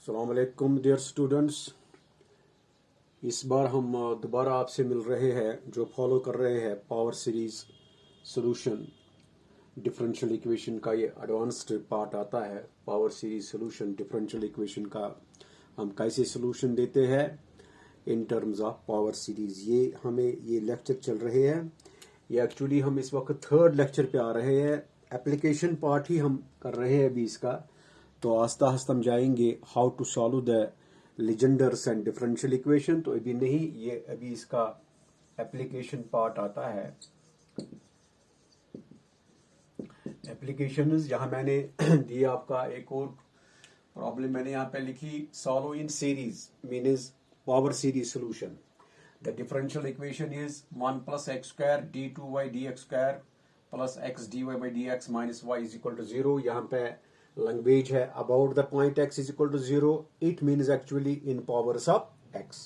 अस्सलाम वालेकुम dear students. इस बार हम दोबारा आपसे मिल रहे हैं जो फॉलो कर रहे हैं power series solution differential equation का। ये एडवांस्ड पार्ट आता है power series solution differential equation का। हम कैसे सॉल्यूशन देते हैं in terms of power series. ये लेक्चर चल रहे हैं। ये एक्चुअली हम इस वक्त थर्ड लेक्चर पे आ रहे हैं। एप्लीकेशन पार्ट ही हम कर रहे हैं अभी इसका। तो आस्ता आस्ता हम जाएंगे how to solve the Legendre's and differential equation. तो अभी नहीं, ये अभी इसका एप्लीकेशन पार्ट आता है। एप्लीकेशंस जहां मैंने दिया आपका एक और प्रॉब्लम मैंने यहाँ पे लिखी, solve in series means power series solution. The differential equation is 1 + x² d2y dx² + x dy by dx minus y is equal to 0। यहाँ पे लैंग्वेज है about the point x is equal to 0। It means actually in powers of x।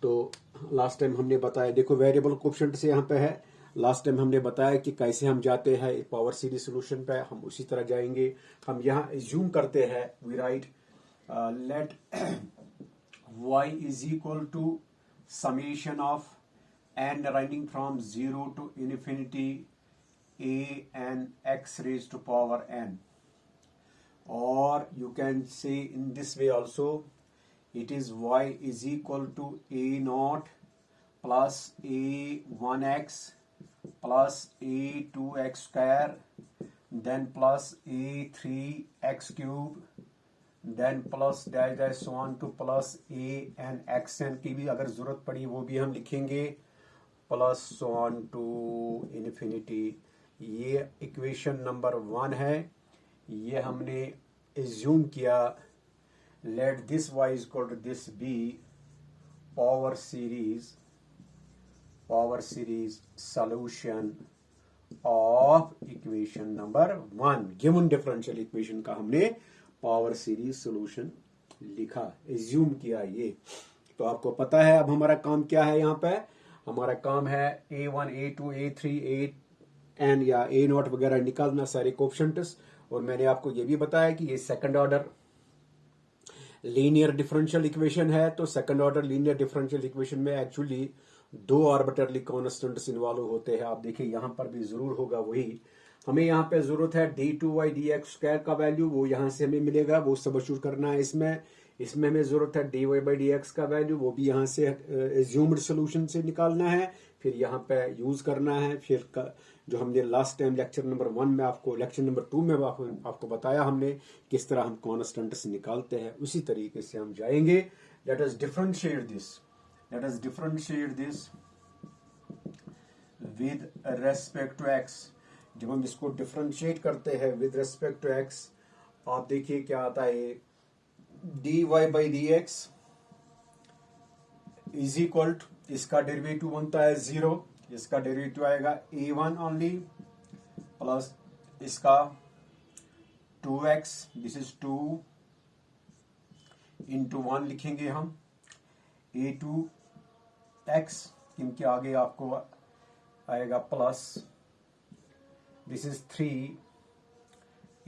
तो last time हमने बताया, देखो variable coefficient से यहाँ पे है। लास्ट टाइम हमने बताया कि कैसे हम जाते हैं पावर सीरीज सोल्यूशन पे, हम उसी तरह जाएंगे। हम यहाँ एज्यूम करते हैं, we write let y is equal to summation of n running from 0 to infinity a n x raised to power n, or you can say in this way also, it is y is equal to a naught plus a1x plus a2x square then plus a3x cube then plus dash dash so on to plus a and xn की भी अगर जरूरत पड़ी वो भी हम लिखेंगे plus so on to infinity। ये इक्वेशन नंबर 1 है। ये हमने एज्यूम किया let this y is equal to this be power series solution of equation number 1। Given differential equation का हमने पावर सीरीज सॉल्यूशन लिखा, एज्यूम किया। ये तो आपको पता है अब हमारा काम क्या है। यहाँ पे हमारा काम है a1 a2 a3 an या a0 वगैरह निकालना, सारे कोएफिशिएंट्स। और मैंने आपको ये भी बताया कि ये second order linear differential equation है। तो second order linear differential equation में एक्चुअली 2 आर्बिट्ररी कांस्टेंट्स इन्वॉल्व होते हैं। आप देखिए यहाँ पर भी जरूर होगा वही। हमें यहाँ पे जरूरत है d2y dx² का वैल्यू, वो यहाँ से हमें मिलेगा, वो सबस्टिट्यूट करना है इसमें हमें जरूरत है dy by dx का वैल्यू, वो भी यहाँ से एज्यूम्ड सोल्यूशन से निकालना है, फिर यहाँ पे यूज करना है। फिर जो हमने लास्ट टाइम लेक्चर नंबर 1 में आपको, लेक्चर नंबर 2 में आपको बताया हमने किस तरह हम कॉन्स्टेंट्स निकालते हैं, उसी तरीके से हम जाएंगे। Let us differentiate this with respect to x। जब हम इसको डिफरेंशिएट करते हैं विद रेस्पेक्ट टू x, आप देखिए क्या आता है। dy by dx is equal to, इसका डेरिवेटिव बनता है 0, इसका डेरिवेटिव आएगा a1 ओनली प्लस इसका 2x, दिस इज 2 इंटू 1 लिखेंगे हम a2x, इनके आगे आपको आएगा plus this is 3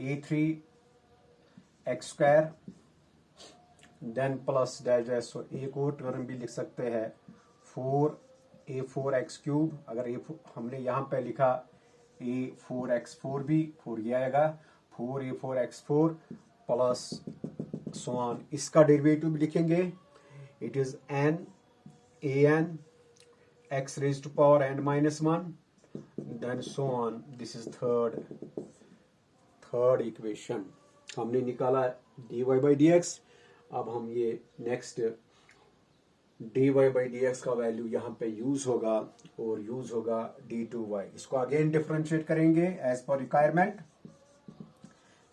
a3x square then plus dash dash. So एक और टर्म भी लिख सकते हैं 4a4x क्यूब। अगर हमने यहाँ पे लिखा a4x4 भी 4 ये आएगा 4a4x4 प्लस सो ऑन। इसका डेरिवेटिव भी लिखेंगे, it is n an x raised to power n minus 1 then so on। this is third equation हमने निकाला dy by dx। अब हम ये नेक्स्ट dy by dx का वैल्यू यहाँ पे यूज होगा और यूज होगा d2y। इसको अगेन डिफरेंशिएट करेंगे as per requirement.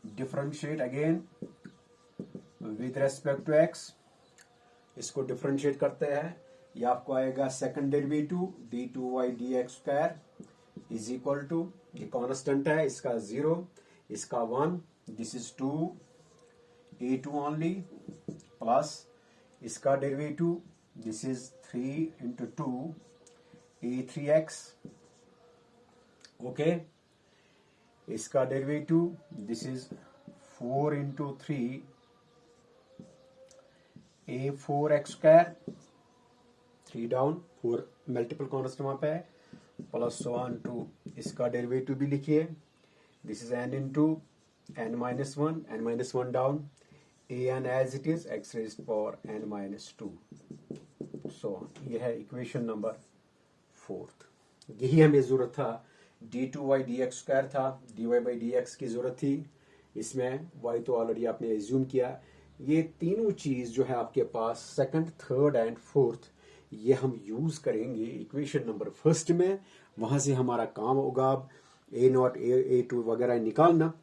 Differentiate again with respect to x। इसको डिफरेंशिएट करते हैं, ये आपको आएगा second derivative d2y dx² is equal to, ये कांस्टेंट है, इसका 0, इसका 1, this is 2 a2 only plus इसका derivative, this is 3 into 2 a3x, okay. इसका derivative this is 4 into 3 a4x², 3 down, 4 multiple constant वहां पे है, प्लस सो ऑन टू इसका डेरिवेटिव भी लिखिए, this is n into n-1 down, an as it is x raised power n-2, so on. ये है equation number 4। यही हमें जरूरत था, d2y dx² था, dy by dx की जरूरत थी, इसमें y तो ऑलरेडी आपने एज्यूम किया। ये तीनों चीज जो है आपके पास सेकंड, थर्ड एंड फोर्थ, ये हम यूज करेंगे इक्वेशन नंबर 1 में। वहां से हमारा काम होगा अब a0 a2 वगैरह निकालना,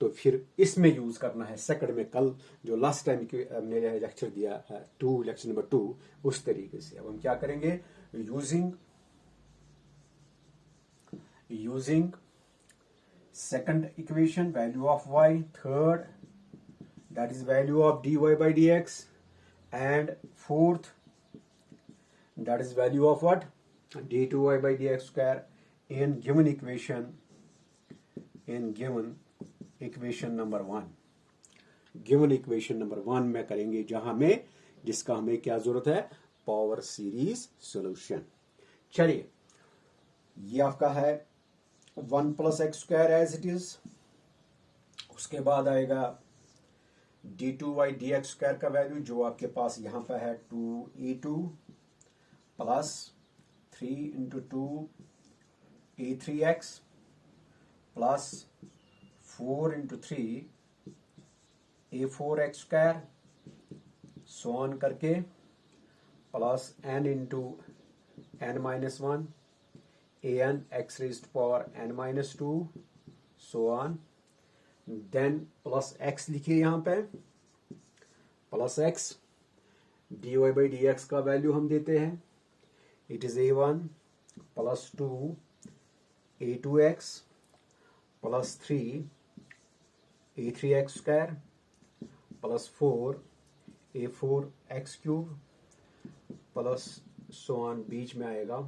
तो फिर इसमें यूज करना है सेकंड में। कल जो लास्ट टाइम हमने लेक्चर दिया है लेक्चर नंबर 2, उस तरीके से अब हम क्या करेंगे, using second equation value of y, third that is value of dy by dx, and fourth that is value of what, d2y by dx square in given equation number 1, given equation number 1 में करेंगे, जहां में जिसका हमें क्या जरूरत है, power series solution. चलिए, ये आपका है 1 plus x square as it is, उसके बाद आएगा d2y dx स्क्वायर का वैल्यू जो आपके पास यहां पर है 2e2 plus 3 into 2 e3x plus 4 into 3 a4x square, so on करके, plus n into n-1 an x raised power n-2, so on, then plus x लिखिए यहां पे, plus x dy by dx का वैल्यू हम देते हैं, it is a1 plus 2 a2x plus 3 a3x square plus 4 a4x cube plus so on, बीच में आएगा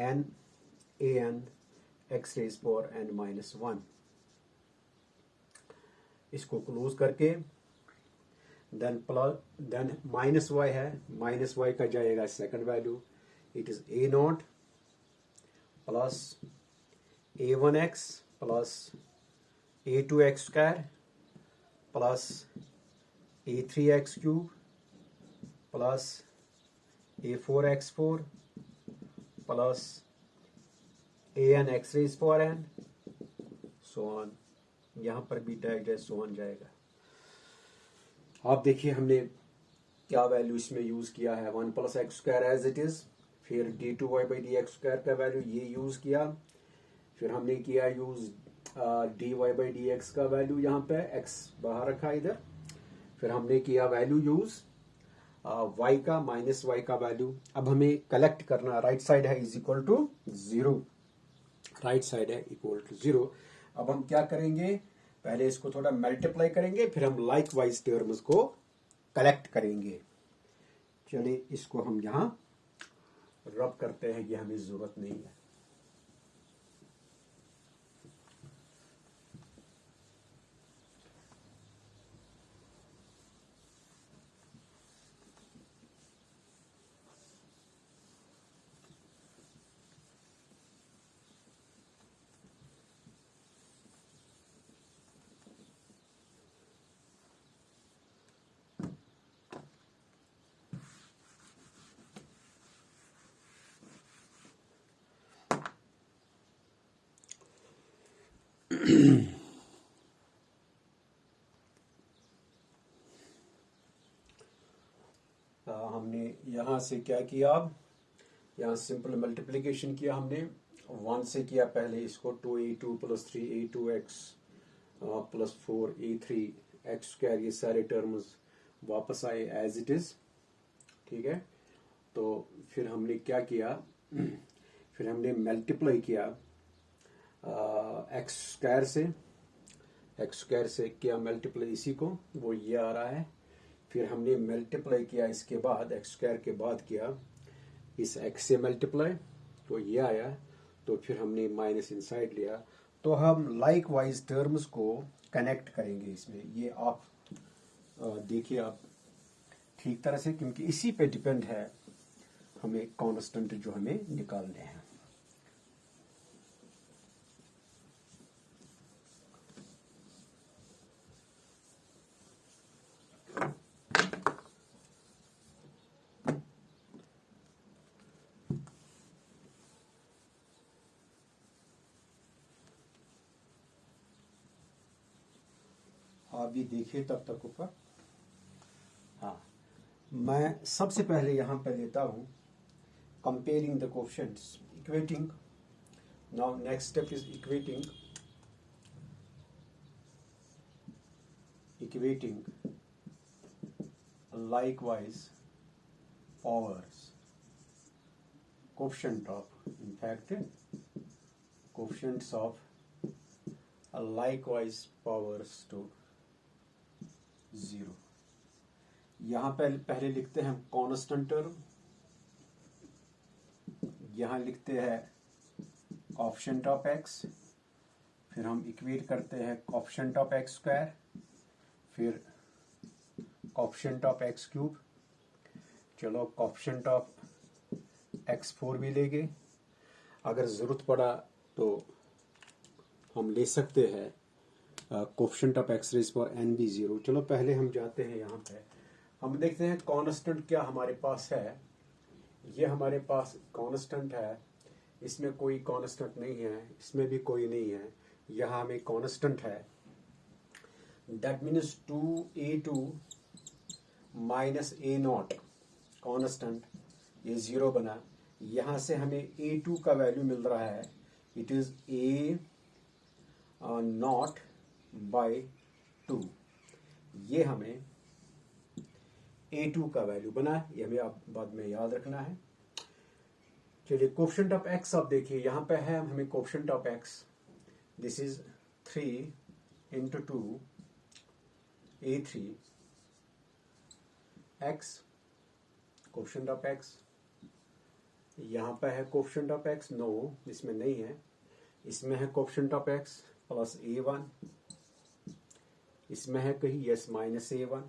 n an x raised power n-1। इसको क्लोज करके देन माइनस y है, माइनस y का जाएगा second value, it is a0 plus a1x plus a2x square plus a3x cube plus a4x4 plus an x raise power n, so on, यहां पर भी tag so on जाएगा। आप देखिए हमने क्या वैल्यू इसमें यूज किया है, 1 plus x square as it is, फिर d2y by dx स्क्वायर का वैल्यू ये यूज किया, फिर हमने किया यूज dy by dx का वैल्यू, यहाँ पे x बाहर रखा इधर, फिर हमने किया वैल्यू यूज y का, माइनस y का वैल्यू। अब हमें कलेक्ट करना, राइट साइड है is equal to 0, right side है इक्वल टू 0। अब हम क्या करेंगे, पहले इसको थोड़ा मल्टीप्लाई करेंगे, फिर हम लाइक वाइज टर्म्स को कलेक्ट करेंगे। चलिए इसको हम यहां रब करते हैं, ये हमें जरूरत नहीं है। हमने यहां से क्या किया, अब यहां सिंपल मल्टीप्लिकेशन किया हमने, 1 से किया पहले इसको, 2a2 plus 3a2x plus 4a3x square, ये सारे टर्म्स वापस आए एज इट इज, ठीक है। तो फिर हमने क्या किया, फिर हमने मल्टीप्लाई किया एक्स स्क्वायर से किया मल्टीप्लाई, इसी को वो ये आ रहा है। फिर हमने मल्टीप्लाई किया इसके बाद, एक्स स्क्वायर के बाद किया इस एक्स से मल्टीप्लाई, तो ये आया, तो फिर हमने माइनस इनसाइड लिया। तो हम लाइक वाइज टर्म्स को कनेक्ट करेंगे इसमें। ये आप देखिए, आप ठीक तरह से, क्योंकि इसी पे डिपेंड है हमें कांस्टेंट जो हमें निकालने हैं। आप भी देखिए तब तक ऊपर। हाँ, मैं सबसे पहले यहां पे लेता हूं comparing the coefficients, equating. Now next step is equating likewise powers, coefficient of, in fact, coefficients of likewise powers to 0। यहां पहले लिखते हैं हम कांस्टेंट टर्म, यहां लिखते हैं कोएफिशिएंट ऑफ एक्स, फिर हम इक्वेट करते हैं कोएफिशिएंट ऑफ एक्स स्क्वायर, फिर कोएफिशिएंट ऑफ एक्स क्यूब। चलो कोएफिशिएंट ऑफ x4 भी लेंगे, अगर जरूरत पड़ा तो हम ले सकते हैं coefficient of x rays power n भी 0। चलो पहले हम जाते हैं यहाँ पे, हम देखते हैं कांस्टेंट क्या हमारे पास है। ये हमारे पास कांस्टेंट है, इसमें कोई कांस्टेंट नहीं है, इसमें भी कोई नहीं है, यहाँ हमें कांस्टेंट है। That means 2a2 minus a0 constant, ये 0 बना। यहाँ से हमें a2 का वैल्यू मिल रहा है, इट इज a0 बाई 2। ये हमें a2 का वैल्यू बना है, ये हमें आप बाद में याद रखना है। चलिए कोएफिशिएंट ऑफ x आप देखिए, यहाँ पे है हमें coefficient of x, this is 3 into 2 a3 x, coefficient of x। यहाँ पे है कोएफिशिएंट ऑफ x, नो इसमें नहीं है, इसमें है coefficient of x plus a1, इसमें है कहीं yes minus a1,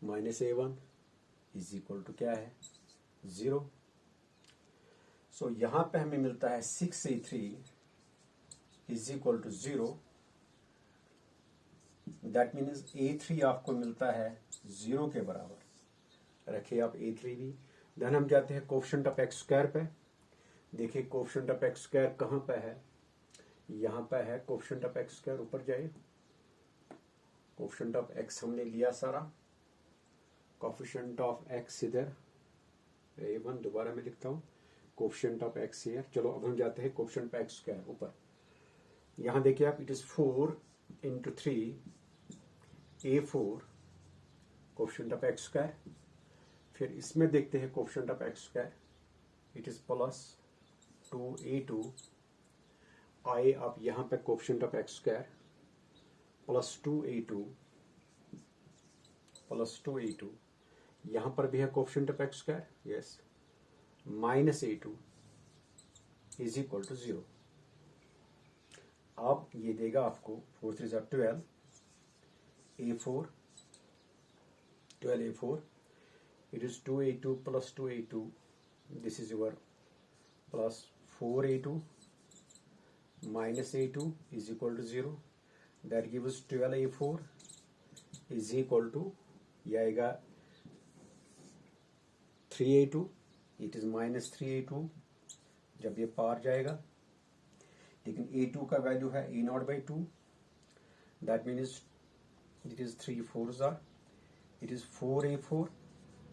minus a1 is equal to क्या है 0। सो यहाँ पे हमें मिलता है 6a3 is equal to 0। That means a3 आपको मिलता है 0 के बराबर। रखिए आप a3 भी। देन हम जाते हैं कोएफिशिएंट ऑफ x स्क्वायर पे। देखिए कोएफिशिएंट ऑफ x स्क्वायर कहाँ पे है, यहाँ पे है कोएफिशिएंट ऑफ x स्क्वायर। ऊपर जाइए, कोएफिशिएंट ऑफ x हमने लिया सारा, कोएफिशिएंट ऑफ x इधर a1, दोबारा मैं लिखता हूँ कोएफिशिएंट ऑफ x हियर। चलो अब हम जाते हैं कोएफिशिएंट ऑफ x स्क्वायर ऊपर। यहाँ देखिए आप, it is 4 into 3 a4 coefficient of x square. फिर इसमें देखते हैं coefficient of x square, it is plus 2a2 आए। आप यहाँ पे coefficient of x square plus 2a2 plus 2a2, यहाँ पर भी है coefficient of x square, yes, minus a2 is equal to 0। अब ये देगा आपको 4 3 12 a4, 12 a4, it is 2a2 plus 2a2, this is your plus 4a2 minus a2 is equal to 0, that gives 12 a4 is equal to, ये आएगा 3a2, it is minus 3a2 जब ये पार जाएगा। लेकिन a2 का वैल्यू है a0 by 2, that means it is 3 4s are, it is 4a4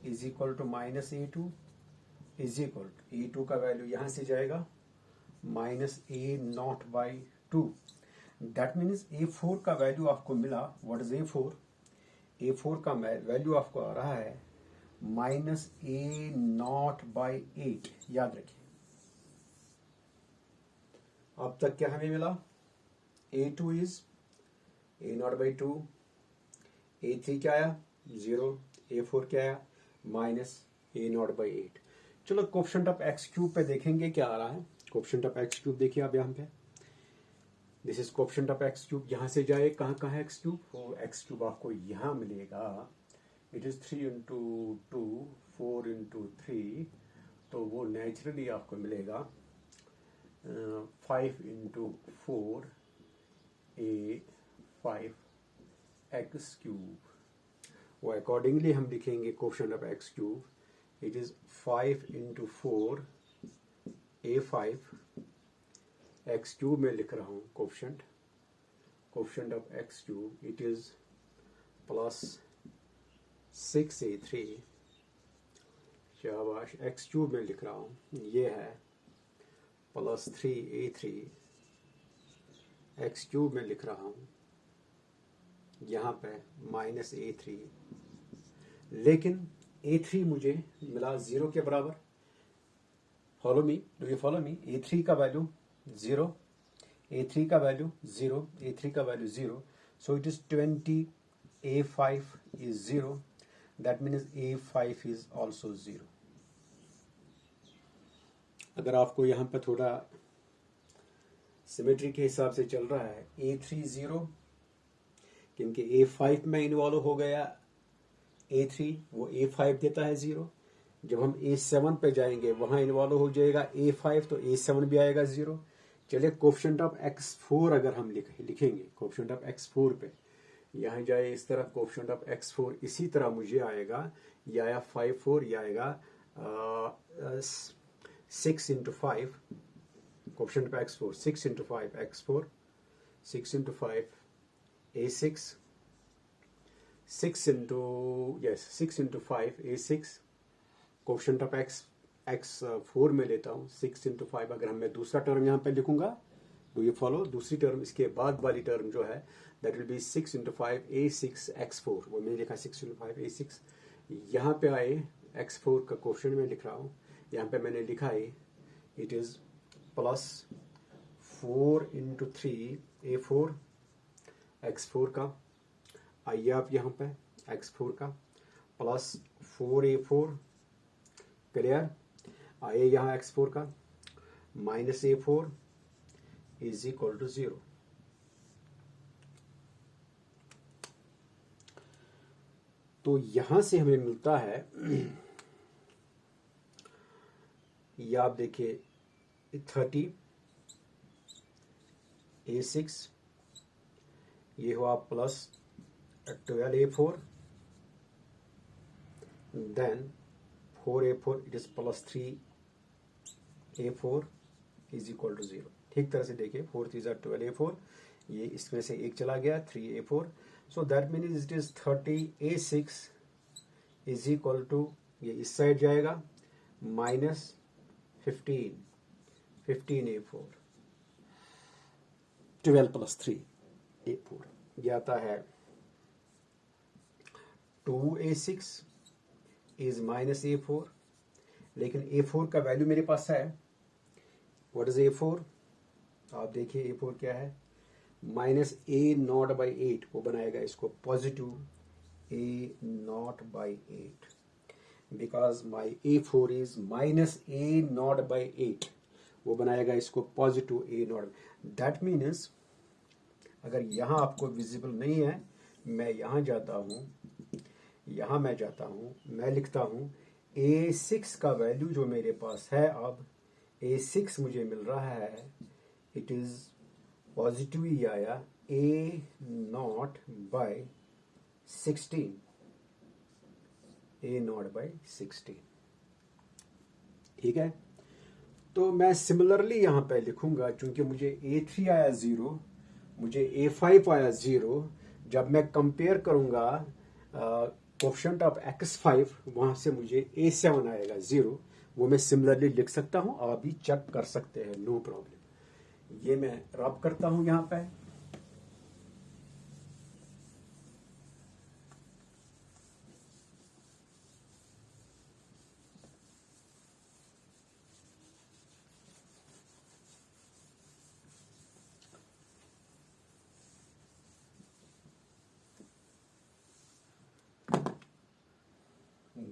is equal to minus a2 is equal to, a2 का value यहाँ से जाएगा minus a0 by 2। that means a4 का वैल्यू आपको मिला, what is a4? a4 का value आपको आ रहा है माइनस a0 by 8, याद रखिए। अब तक क्या हमें मिला, a2 is a0 by 2, a3 क्या आया 0, a4 क्या आया माइनस a0 by 8। चलो कोएफिशिएंट ऑफ x क्यूब पे देखेंगे क्या आ रहा है। कोएफिशिएंट ऑफ x क्यूब देखिए आप यहाँ पे, this is coefficient of x cube. यहाँ से जाए कहाँ कहाँ है x क्यूब, वो x क्यूब आपको यहाँ मिलेगा, इट इज़ 3 इंटू 2, 4 इंटू 3, तो वो नेचुरली आपको मिलेगा 5 इंटू 4 A5 एक्स क्यूब। वो अकॉर्डिंगली हम लिखेंगे coefficient of x cube, it is 5 into 4 A5 x cube में लिख रहा हूँ coefficient of x cube, it is plus 6A3, शाबाश, एक्स क्यूब में लिख रहा हूँ, ये है प्लस 3A3, एक्स क्यूब में लिख रहा हूँ, यहाँ पे माइनस A3, लेकिन A3 मुझे मिला 0 के बराबर। Follow me, do you follow me? A3 का वैल्यू 0, A3 का वैल्यू 0, A3 का value 0, so it is 20, A5 is 0, that means A5 is also 0। अगर आपको यहाँ पे थोड़ा सिमेट्री के हिसाब से चल रहा है, A3 0, क्योंकि A5 में इन्वॉल्व हो गया A3, वो A5 देता है 0। जब हम A7 पे जाएंगे वहां इन्वॉल्व हो जाएगा A5, तो A7 भी आएगा 0। चलिए कोफिशिएंट ऑफ x4 अगर हम लिखेंगे कोफिशिएंट ऑफ x4 पे, यहाँ जाए इस तरह कोफिशिएंट ऑफ x4, इसी तरह मुझे आएगा, ये आया 5 4, ये आएगा 6 into 5, coefficient of x4 6 into 5 x4, 6 into 5 A6, 6 into 5 A6, coefficient of x4 में लेता हूँ 6 इंटू 5। अगर मैं दूसरा टर्म यहाँ पे लिखूंगा, डू यू फॉलो, दूसरी टर्म इसके बाद वाली टर्म जो है that will be 6 into 5 A6 x4, वो मैंने लिखा 6 इंटू 5 A6। यहाँ पे आए x4 का कोफिशिएंट में लिख रहा हूँ, यहाँ पे मैंने लिखा है it is plus 4 into 3 A4 x4 का, आइए आप यहाँ पे x4 का प्लस 4A4, क्लियर, आइए यहाँ x4 का minus A4 is equal to 0। तो यहां से हमें मिलता है, ये आप देखिए 30 A6, ये हुआ plus 12A4, then 4A4, it is plus 3A4 is equal to 0। ठीक तरह से देखिए 4 3 12A4, ये इसमें से एक चला गया 3A4, so that means it is 30A6 is equal to, ये इस साइड जाएगा माइनस 15A4, 12 प्लस 3A4, ये आता है 2A6 इज माइनस A4, लेकिन A4 का वैल्यू मेरे पास है, व्हाट इज A4, आप देखिए A4 क्या है, माइनस A0/8, वो बनाएगा इसको positive A0/8, because my A4 is minus A0/8, वो बनाएगा इसको पॉजिटिव A0। दैट मीन्स अगर यहाँ आपको विजिबल नहीं है, मैं यहाँ जाता हूँ, यहाँ मैं जाता हूँ, मैं लिखता हूँ A6 का वैल्यू जो मेरे पास है, अब A6 मुझे मिल रहा है, इट इज पॉजिटिव ही आया A0/16, A0/16, ठीक है। तो मैं सिमिलरली यहाँ पे लिखूंगा, चूंकि मुझे A3 आया 0, मुझे A5 आया 0, जब मैं कंपेयर करूंगा कोफिशिएंट ऑफ x5, वहां से मुझे A7 आएगा 0, वो मैं सिमिलरली लिख सकता हूं, आप भी चेक कर सकते हैं, नो प्रॉब्लम। ये मैं रब करता हूं यहाँ पे,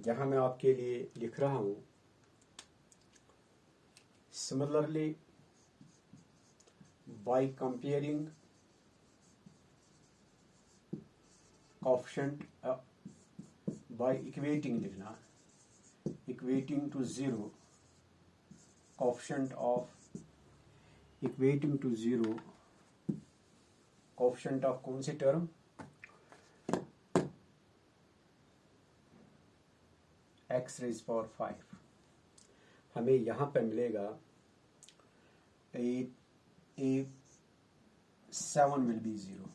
यहाँ मैं आपके लिए लिख रहा हूं, similarly by comparing coefficient by equating लिखना, equating to zero coefficient of, equating to zero coefficient of कौन सी टर्म, x रेज पावर 5। हमें यहां पे मिलेगा A7 विल बी 0।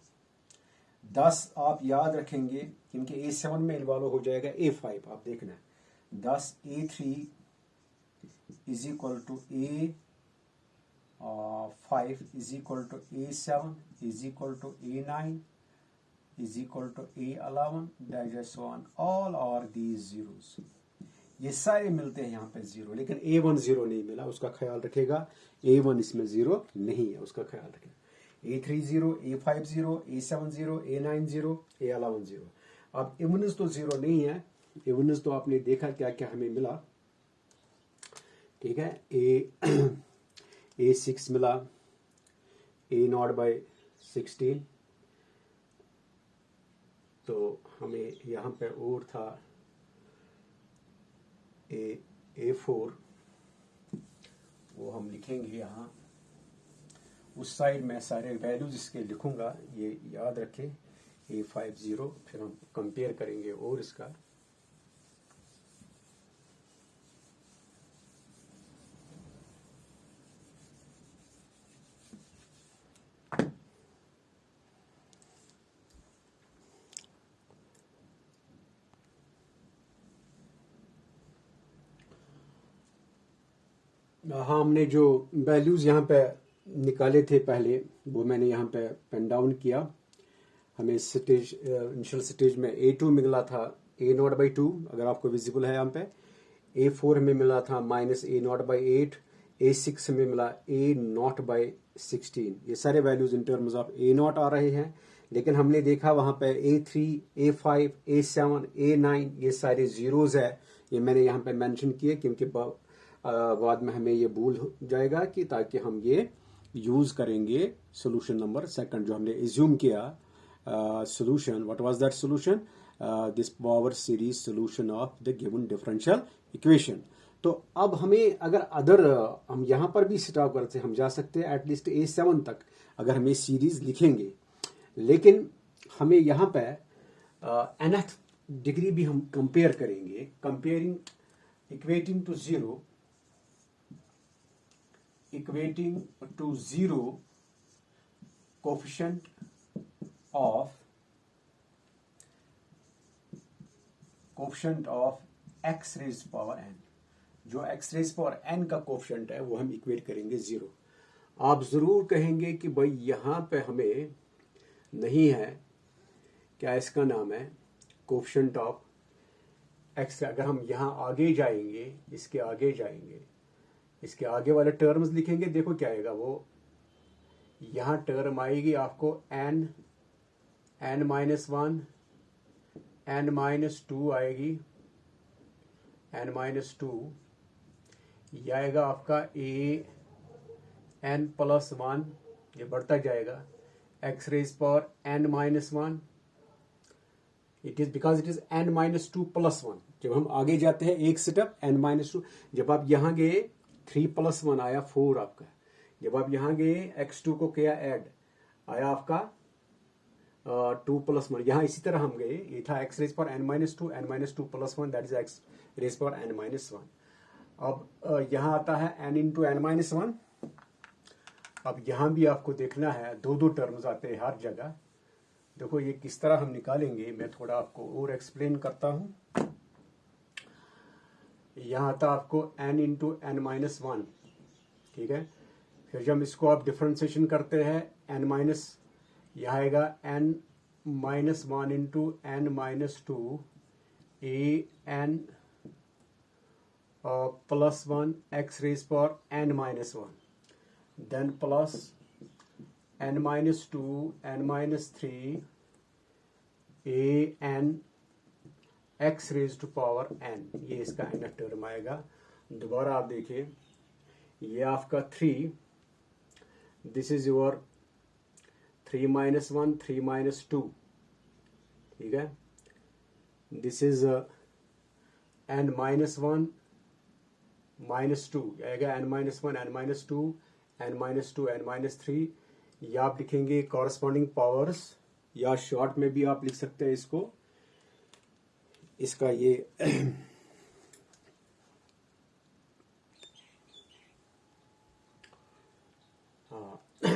10 आप याद रखेंगे क्योंकि A7 में इन्वॉल्व हो जाएगा A5, आप देखना 10 A3 is equal to A5 is equal to A7 is equal to A9 is equal to A11 that so on, all are these zeros. ये सारे मिलते हैं यहाँ पे जीरो, लेकिन A1 जीरो नहीं मिला, उसका ख्याल रखेगा। A1 इसमें जीरो नहीं है, उसका ख्याल रखेगा। A3 zero, A5 zero, A7 zero, A9 zero, A11 zero. अब इवनिस तो जीरो नहीं है, इवनिस तो आपने देखा क्या क्या हमें मिला, ठीक है। A6 मिला, A0 by 16, तो हमें यहाँ पे और था A4, वो हम लिखेंगे यहाँ उस साइड में सारे वैल्यूज इसके लिखूंगा, ये याद रखें। A50, फिर हम कंपेयर करेंगे और इसका हाँ, हमने जो वैल्यूज यहाँ पे निकाले थे पहले, वो मैंने यहाँ पे पेन डाउन किया। हमें स्टेज इनिशियल स्टेज में A2 मिला था A0/2, अगर आपको विजिबल है यहाँ पे। A4 में मिला था -A0/8, A6 में मिला A0/16। ये सारे values in terms of A0 आ रहे हैं, लेकिन हमने देखा वहाँ पे A3, A5, A7, A9 ये सारे जीरोज है। ये मैंने यहाँ पे मेंशन किए क्योंकि बाद में हमें ये भूल जाएगा, कि ताकि हम ये यूज करेंगे सोल्यूशन नंबर सेकंड जो हमने एज्यूम किया। Solution, what was that solution, this power series solution of the given differential equation. तो अब हमें अगर अदर हम यहाँ पर भी स्टॉप करते, हम जा सकते हैं एटलीस्ट A7 तक अगर हम ये सीरीज लिखेंगे, लेकिन हमें यहाँ पे nth डिग्री भी हम कंपेयर करेंगे। Comparing, equating to zero, equating to zero coefficient of x raised power n। जो x raised power n का कोफिशिएंट है वो हम इक्वेट करेंगे जीरो। आप जरूर कहेंगे कि भाई यहाँ पे हमें नहीं है, क्या इसका नाम है, कोफिशिएंट ऑफ x। अगर हम यहाँ आगे जाएंगे, इसके आगे जाएंगे, इसके आगे वाले टर्म्स लिखेंगे, देखो क्या आएगा, वो यहाँ टर्म आएगी आपको n-1, n-2 आएगी, n-2 ये आएगा आपका n+1, ये बढ़ता जाएगा x raised power n-1। It is because it is n-2 + 1। जब हम आगे जाते हैं एक स्टेप n-2, जब आप यहाँ गए 3 + 1 आया 4 आपका। जब आप यहाँ गए x2 को किया ऐड, आया आपका 2 + 1। यहाँ इसी तरह हम गए, ये था x raised power n-2, n-2 + 1 that is x raised power n-1। अब यहाँ आता है n × n-1। अब यहाँ भी आपको देखना है, दो टर्म्स आते हैं हर जगह। देखो ये किस तरह हम निकालेंगे, मैं थोड़ा आपको और एक्सप्लेन करता हूँ। यहाँ आता आपको n × n-1, ठीक है। फिर जब इसको आप डिफ्रेंसिएशन करते हैं n-, यह आएगा n-1 × n-2 an +1 x raised power n-1, then plus n-2 n-3 an x raised to power n। ये इसका n टर्म आएगा। दोबारा आप देखिए, ये आपका 3, दिस इज योर 3 - 1 3 - 2, ठीक है। दिस इज n-1 -2 आएगा, n-1 n-2 n-2 n-3, या आप लिखेंगे कॉरस्पॉन्डिंग पावर्स, या शॉर्ट में भी आप लिख सकते हैं इसको, इसका ये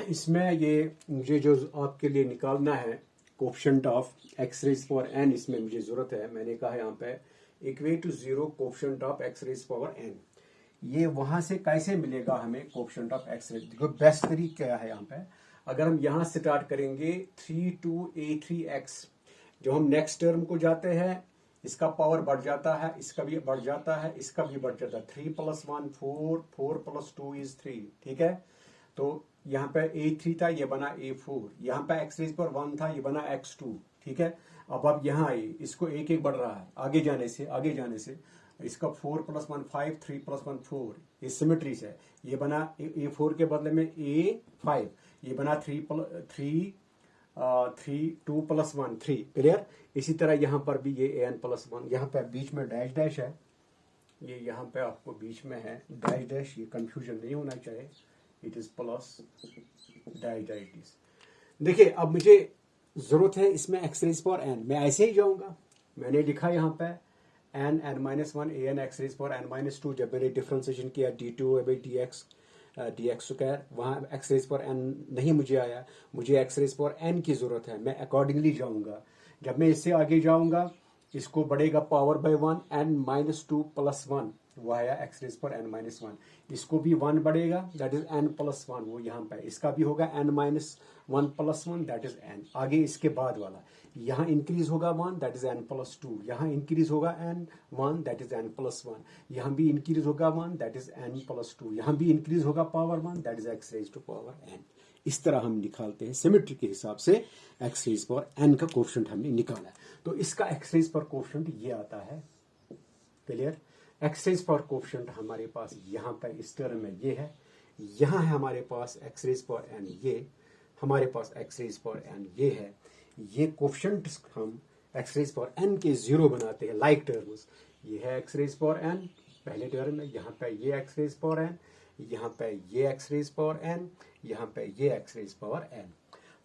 इसमें ये मुझे जो आपके लिए निकालना है coefficient of x raise power n, इसमें मुझे जरूरत है, मैंने कहा यहाँ पे equate to 0 coefficient of x raise power n। ये वहां से कैसे मिलेगा हमें कोफिशिएंट ऑफ x रेज? देखो बेस्ट तरीका क्या है यहाँ पे, अगर हम यहाँ स्टार्ट करेंगे 3 to a3x, जो हम नेक्स्ट टर्म को जाते हैं इसका पावर बढ़ जाता है, इसका भी बढ़ जाता है, इसका भी बढ़ जाता है, 3 + 1 4, 4 + 2 is 3, ठीक है। तो यहाँ पे a3 था, ये बना a4, यहाँ पे x रेज पर 1 था, ये बना x2, ठीक है। अब आप यहाँ आइए, इसको एक एक बढ़ रहा है आगे जाने से इसका 4 + 1 5, 3 + 1 4, ये सिमेट्री से ये बना a4 के बदले में a5, ये बना 2 + 1 3, क्लियर। इसी तरह यहाँ पर भी ये an+1, यहाँ पे बीच में डैश डैश है, ये यहाँ पे आपको बीच में है डैश डैश, ये कंफ्यूजन नहीं होना चाहिए, it is plus dash dash. देखिए अब मुझे जरूरत है इसमें x रेज पावर n, मैं ऐसे ही जाऊंगा, मैंने लिखा यहाँ पे n n-1 an x raise power n-2, जब मैंने डिफरेंशिएशन किया d2/dx dx स्क्वायर, वहाँ x रेज पावर n नहीं मुझे आया, मुझे x रेज पावर n की जरूरत है, मैं अकॉर्डिंगली जाऊंगा। जब मैं इससे आगे जाऊंगा इसको बढ़ेगा पावर बाय 1, n-2 + 1, वो आया x रेज पर n-1, इसको भी 1 बढ़ेगा, दैट इज n+1, वो यहाँ पे इसका भी होगा n-1 + 1, दैट इज n। आगे इसके बाद वाला यहाँ इंक्रीज होगा 1, दैट इज n+2, यहाँ इंक्रीज होगा n1, दैट इज n+1, यहाँ भी इंक्रीज होगा 1, दैट इज n+2, यहाँ भी इंक्रीज होगा power 1, that is x raise to power n। इस तरह हम निकालते हैं सिमेट्री के हिसाब से x रेज पावर n का कोफिशिएंट हमने निकाला। तो इसका x रेज पर कोफिशिएंट ये आता है, क्लियर। x रेज पर कोफिशिएंट हमारे पास यहाँ पर इस टर्म में ये है, यहाँ है हमारे पास x रेज पर n, ये हमारे पास x रेज पर n ये है, ये कोफिशिएंट हम x रेज पर n के 0 बनाते हैं लाइक टर्म्स। ये है x रेज पर n पहले टर्म में, यहाँ पे ये x रेज पर n, यहाँ पे ये x रेज पावर n, यहाँ पे ये x रेज पावर n।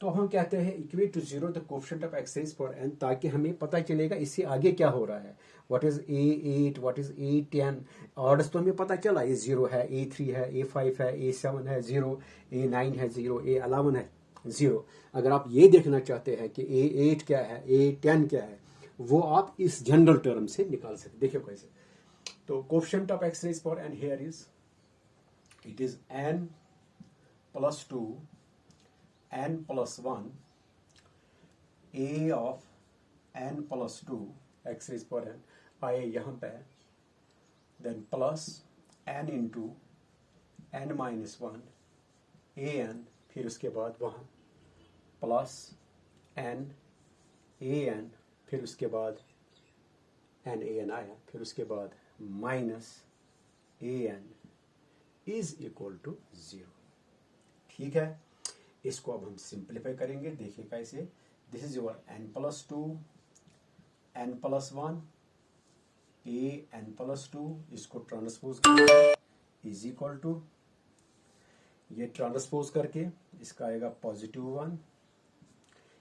तो हम कहते हैं equate to 0 the coefficient of x raise power n, ताकि हमें पता चलेगा इससे आगे क्या हो रहा है, what is a8, what is a10, orders तो हमें पता चला, ये 0 है, a3 है, a5 है, a7 है 0, a9 है 0, a11 है 0। अगर आप ये देखना चाहते हैं कि a8 क्या है, a10 क्या है, वो आप इस जनरल टर्म से निकाल सकते। देखिए कैसे, तो coefficient of x raise power n here is, it is n+2 n+1 a of n+2 x raised power n आए यहाँ पे, then plus n into n-1 an, फिर उसके बाद वहाँ प्लस n an, फिर उसके बाद n an आया, फिर उसके बाद minus an is equal to 0, ठीक है। इसको अब हम सिंप्लीफाई करेंगे, देखिए कैसे, this is your n+2 n+1 a n+2, इसको ट्रांसपोज करेंगे इज इक्वल टू, ये ट्रांसपोज करके इसका आएगा +1,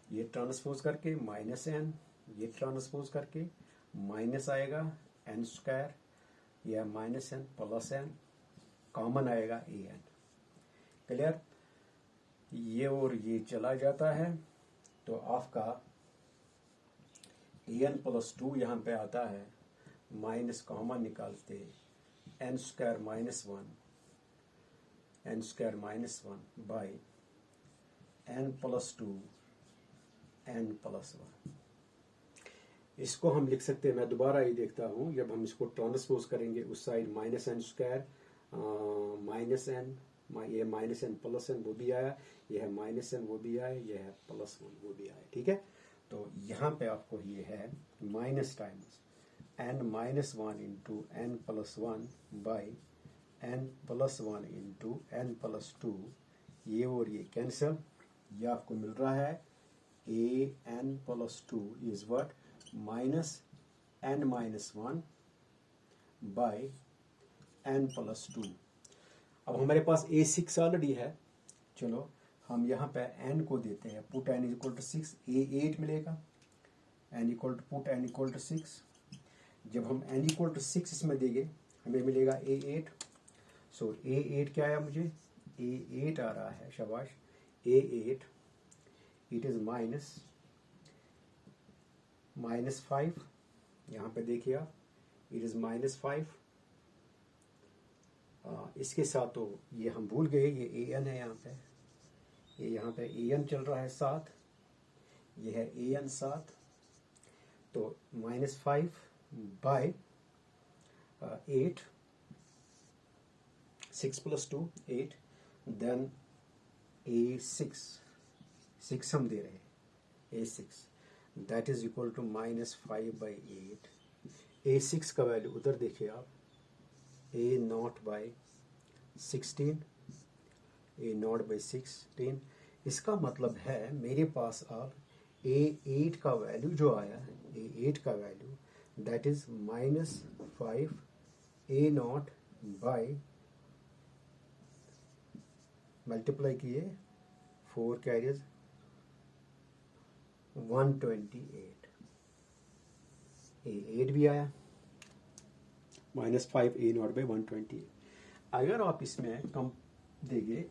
ये ट्रांसपोज करके -n, ये ट्रांसपोज करके माइनस आएगा n², या -n +n, कॉमन आएगा an, क्लियर। ये और ये चला जाता है, तो आपका an+2 यहाँ पे आता है, माइनस कॉमन निकालते n² -1 बाई n+2 n+1। इसको हम लिख सकते हैं, मैं दोबारा ये देखता हूँ, जब हम इसको ट्रांसपोज करेंगे उस साइड -n², -n, ये -n +n वो भी आया, ये है -n वो भी आया, ये है +1 वो भी आया, ठीक है। तो यहाँ पे आपको ये है minus times n-1 into n+1 by n+1 into n+2, ये और ये कैंसिल, ये आपको मिल रहा है an+2 is what -n-1 by n plus 2। अब हमारे पास A6 ऑलरेडी है, चलो हम यहाँ पे n को देते हैं, put n equal to 6, A8 मिलेगा, n equal to put n equal to 6। जब हम n इक्वल टू 6 इसमें देंगे हमें मिलेगा A8। सो A8 क्या आया मुझे, A8 आ रहा है, शाबाश, A8 इट इज़ -5, यहाँ पे देखिए आप, इट इज़ -5। इसके साथ तो ये हम भूल गए, ये an है यहाँ पे, ये यहाँ पे an चल रहा है 7, ये है an 7, तो -5 बाय 8, 6 प्लस 2 8, देन A6 हम दे रहे हैं, A6 that is equal to -5 by 8। A6 का वैल्यू उधर देखिए आप, A0 बाई 16, A0 बाई 16। इसका मतलब है मेरे पास अब A8 का वैल्यू जो आया है, A8 का value that is -5 A0 by, multiply किए 4 कैरियर्स 128, A8 भी आया, -5 A0 बाई 128। अगर आप इसमें कम देंगे,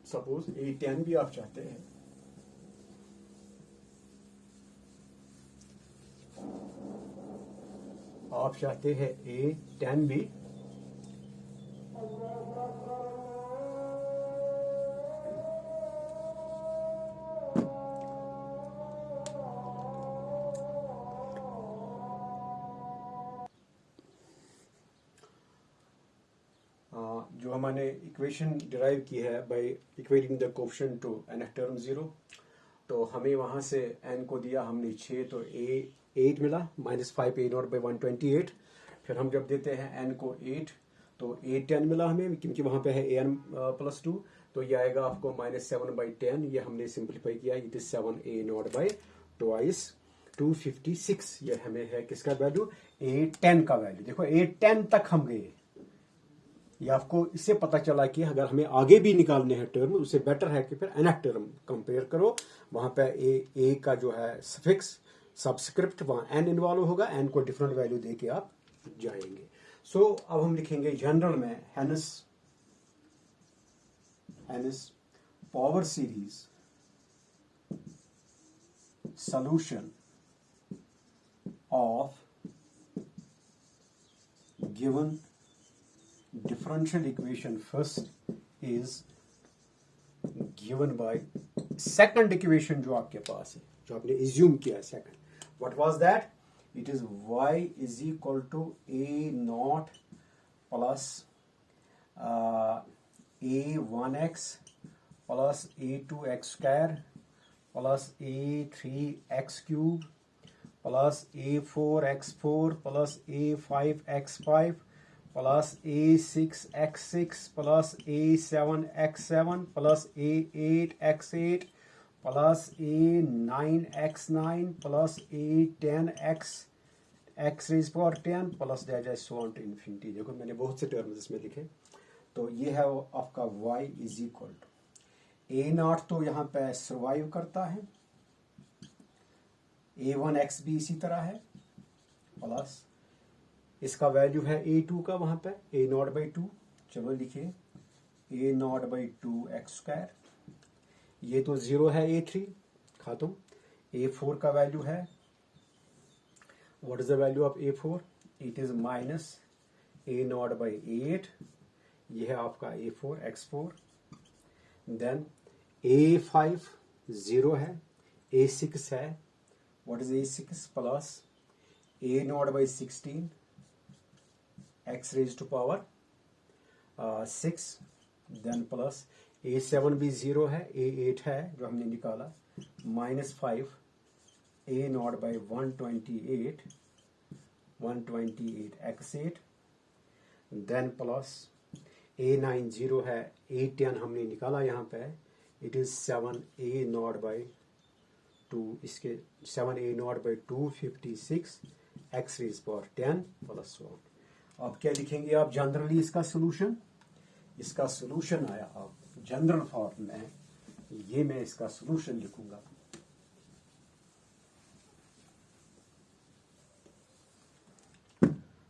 सपोज A10 भी आप चाहते हैं, आप चाहते हैं A10 भी, जो हमने इक्वेशन डिराइव की है by equating the coefficient to nth term 0, तो हमें वहाँ से n को दिया हमने 6, तो A8 मिला, -5 A0 बाई 128। फिर हम जब देते हैं n को 8, तो A10 मिला हमें, क्योंकि वहाँ पे है an प्लस 2, तो ये आएगा आपको -7 बाई 10, ये हमने सिंप्लीफाई किया, it is 7 A0 by twice 256। ये हमें है किसका वैल्यू, A10 का वैल्यू। देखो A10 तक हम गए, ये आपको इससे पता चला कि अगर हमें आगे भी निकालने हैं टर्म, उससे बेटर है कि फिर nth टर्म कंपेयर करो, वहां पे ए का जो है सफिक्स सबस्क्रिप्ट वहां n इन्वॉल्व होगा, n को डिफरेंट वैल्यू दे के आप जाएंगे। सो अब हम लिखेंगे जनरल में heinous power series solution of given differential equation first is given by second equation जो आपके पास है, जो आपने assume किया second, what was that? It is y is equal to a naught plus a1x plus a2x square plus a3x cube plus a4x4 plus a5x5 plus a6x6 plus a7x7 plus a8x8 plus a9x9 plus a10x x raised power 10 plus that is so on to infinity। देखो मैंने बहुत से terms इसमें लिखे, तो ये है आपका y is equal to a0, तो यहाँ पे सर्वाइव करता है, a1x भी इसी तरह है, प्लस इसका वैल्यू है a2 का वहां पे a0 बाई 2, चलो लिखिए a0 बाई 2x स्क्वायर, ये तो 0 है, a3 खातम, a4 का वैल्यू है, what is the value of a4? It is minus a0 by 8, ये है आपका a4 x4, देन a5 0 है, a6 है, what is a6 plus a0 by 16 x raise to power 6, then plus a7 भी 0 है, a8 है जो हमने निकाला, -5 a0 by 128 x8, then plus a9 0 है, a10 हमने निकाला यहाँ पे, इट इज 7 a0 बाई 2, इसके 7 a0 by 256 x raise power 10 plus 1। अब क्या लिखेंगे आप जनरली इसका सोल्यूशन? इसका सोल्यूशन आया आप जनरल फॉर्म में, ये मैं इसका सोल्यूशन लिखूंगा।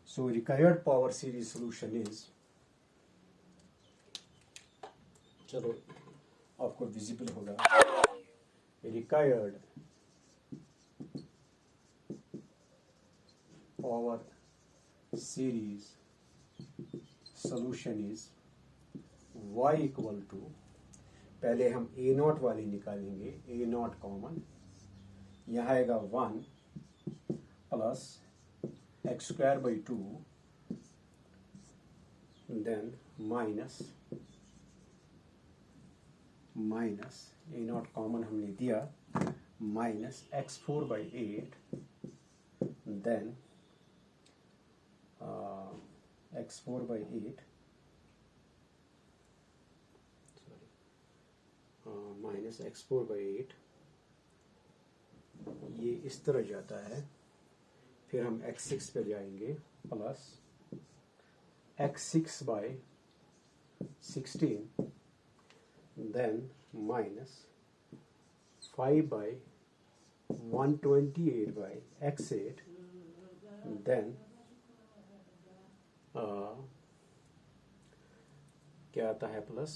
So required power series solution is, चलो आपको विजिबल होगा, required power series solution is y equal to, पहले हम ए नॉट वाली निकालेंगे, ए नॉट कॉमन, यहाँ आएगा 1 plus x square by 2, then minus a naught common हमने दिया, minus x4 by 8, then x4 by 8 minus x4 by 8, ये इस तरह जाता है, फिर हम x6 पे जाएंगे, plus x6 by 16, then minus 5 by 128 by x8, then क्या आता है, प्लस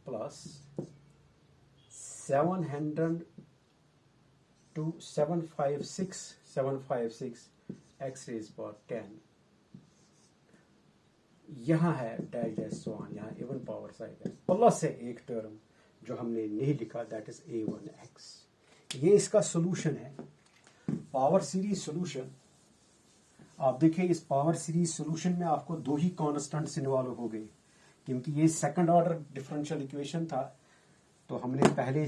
756 x रेज पावर 10, यहाँ है डैश डैश सो ऑन, यहाँ इवन पावर साइड है, प्लस है एक टर्म जो हमने नहीं लिखा, दैट इज a1x। ये इसका सोल्यूशन है, पावर सीरीज सोल्यूशन। आप देखिए इस पावर सीरीज सोल्यूशन में आपको दो ही कॉन्स्टेंट्स इन्वॉल्व हो गए, क्योंकि ये सेकंड ऑर्डर डिफरेंशियल इक्वेशन था। तो हमने पहले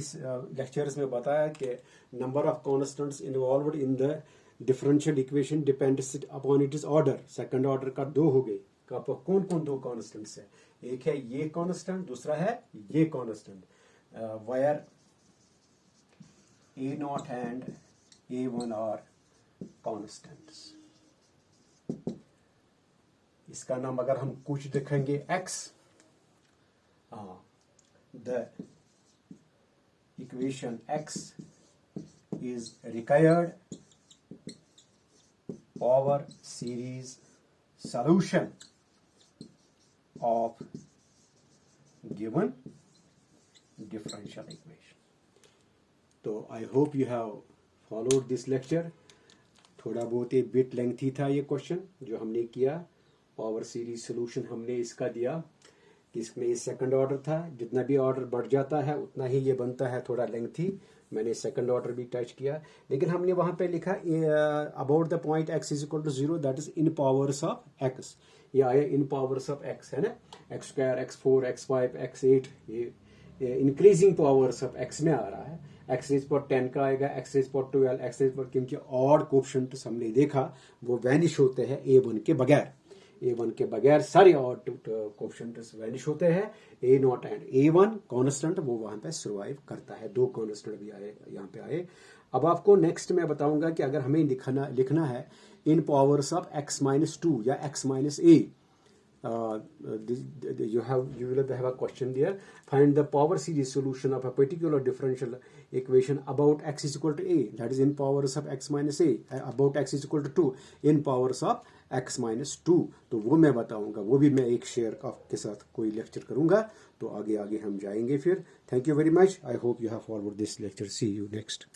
लेक्चर्स में बताया कि number of constants involved in the differential equation depends upon it is order. Second order का दो हो गए। आपको कौन कौन दो कॉन्स्टेंट्स है? एक है ये कॉन्स्टेंट, दूसरा है ये constant, where a naught and a1 are constants. इसका नाम अगर हम कुछ देखेंगे x, the equation x is required power series solution of given differential equation. तो I hope you have followed this lecture. थोड़ा बहुत एक बिट लेंथी था ये क्वेश्चन जो हमने किया। पावर सीरीज सोल्यूशन हमने इसका दिया कि इसमें ये सेकंड ऑर्डर था, जितना भी ऑर्डर बढ़ जाता है उतना ही ये बनता है थोड़ा लेंथी। मैंने सेकंड ऑर्डर भी टच किया, लेकिन हमने वहां पे लिखा about the point x is equal to 0, that is in powers of x। ये आया इन पावर्स ऑफ x, है ना, x square, x4, x5, x8, ये इंक्रीजिंग पावर्स ऑफ x में आ रहा है। x रेज पर 10 का आएगा, x रेज पर 12, x रेज पर, क्योंकि ऑड कोएफिशिएंट हमने देखा वो वैनिश होते हैं a1 के बगैर। a1 के बगैर सारे ऑड कोएफिशिएंट्स वैनिश होते हैं। a not and a1 constant वो वहां पे सर्वाइव करता है। दो कांस्टेंट भी आए यहाँ पे आए। अब आपको नेक्स्ट मैं बताऊंगा कि अगर हमें लिखना है इन पावर्स ऑफ x-2 या x-a, you will have a question there. Find the power series solution of a particular differential equation about x is equal to a, that is in powers of x minus a, about x is equal to 2 in powers of x minus 2। तो वो मैं बताऊंगा, वो भी मैं एक share के साथ कोई लेक्चर करूंगा। तो आगे आगे हम जाएंगे फिर। Thank you very much. I hope you have forward this lecture. See you next.